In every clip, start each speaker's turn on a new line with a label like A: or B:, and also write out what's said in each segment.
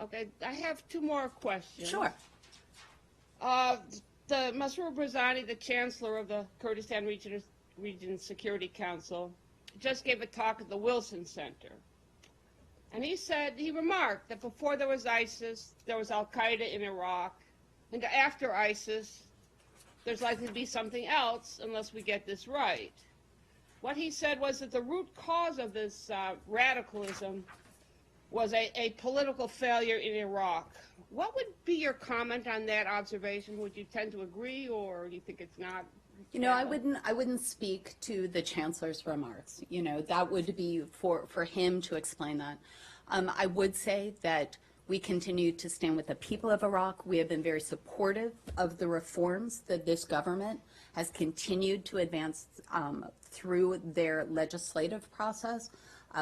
A: Okay, I have two more questions.
B: Sure.
A: The Masrour Barzani, the Chancellor of the Kurdistan Region Security Council, just gave a talk at the Wilson Center. And he remarked that before there was ISIS, there was Al-Qaeda in Iraq, and after ISIS, there's likely to be something else unless we get this right. What he said was that the root cause of this radicalism was a political failure in Iraq. What would be your comment on that observation? Would you tend to agree, or do you think it's not?
B: You know, I wouldn't speak to the Chancellor's remarks. You know, that would be for him to explain that. I would say that we continue to stand with the people of Iraq. We have been very supportive of the reforms that this government has continued to advance through their legislative process.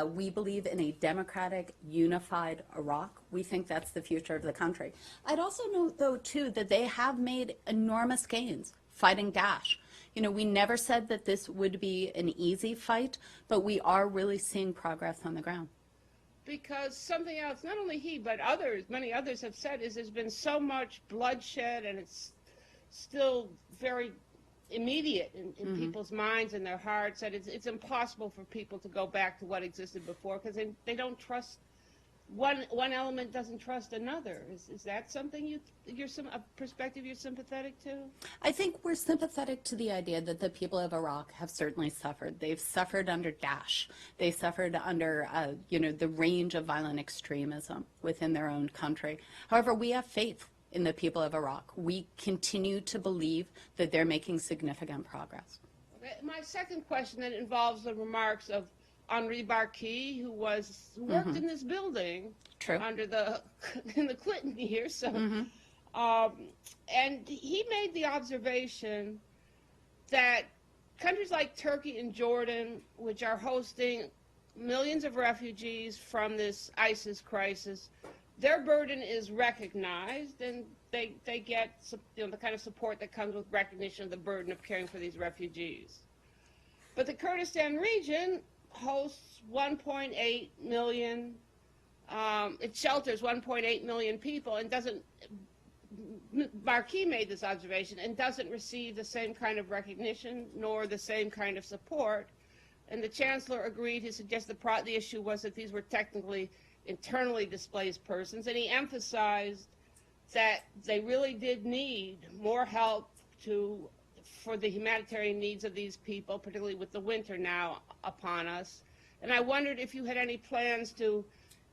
B: We believe in a democratic, unified Iraq. We think that's the future of the country. I'd also note, though, too, that they have made enormous gains fighting Daesh. You know, we never said that this would be an easy fight, but we are really seeing progress on the ground.
A: Because something else, not only he, but others, many others have said, is there's been so much bloodshed, and it's still very immediate in people's minds and their hearts, that it's impossible for people to go back to what existed before, because they don't trust, one element doesn't trust another. Is that something a perspective you're sympathetic to? I
B: think we're sympathetic to the idea that the people of Iraq have certainly suffered. They've suffered under Daesh. They suffered under, you know, the range of violent extremism within their own country. However, we have faith in the people of Iraq. We continue to believe that they're making significant progress.
A: Okay. My second question then involves the remarks of Henri Barkey, who worked in this building under in the Clinton years. So, and he made the observation that countries like Turkey and Jordan, which are hosting millions of refugees from this ISIS crisis, their burden is recognized, and they get, you know, the kind of support that comes with recognition of the burden of caring for these refugees. But the Kurdistan region hosts 1.8 million, it shelters 1.8 million people, and Barkey made this observation, and doesn't receive the same kind of recognition nor the same kind of support. And the Chancellor agreed. He suggested the issue was that these were technically internally displaced persons, and he emphasized that they really did need more help for the humanitarian needs of these people, particularly with the winter now upon us. And I wondered if you had any plans to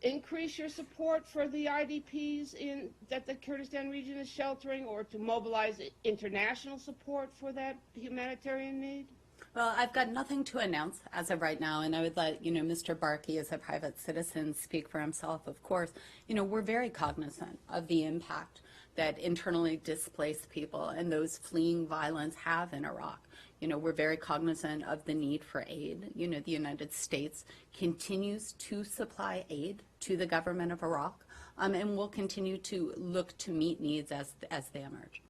A: increase your support for the IDPs that the Kurdistan region is sheltering, or to mobilize international support for that humanitarian need?
B: Well, I've got nothing to announce as of right now, and I would let, you know, Mr. Barkey, as a private citizen, speak for himself, of course. You know, we're very cognizant of the impact that internally displaced people and those fleeing violence have in Iraq. You know, we're very cognizant of the need for aid. You know, the United States continues to supply aid to the government of Iraq, and will continue to look to meet needs as they emerge.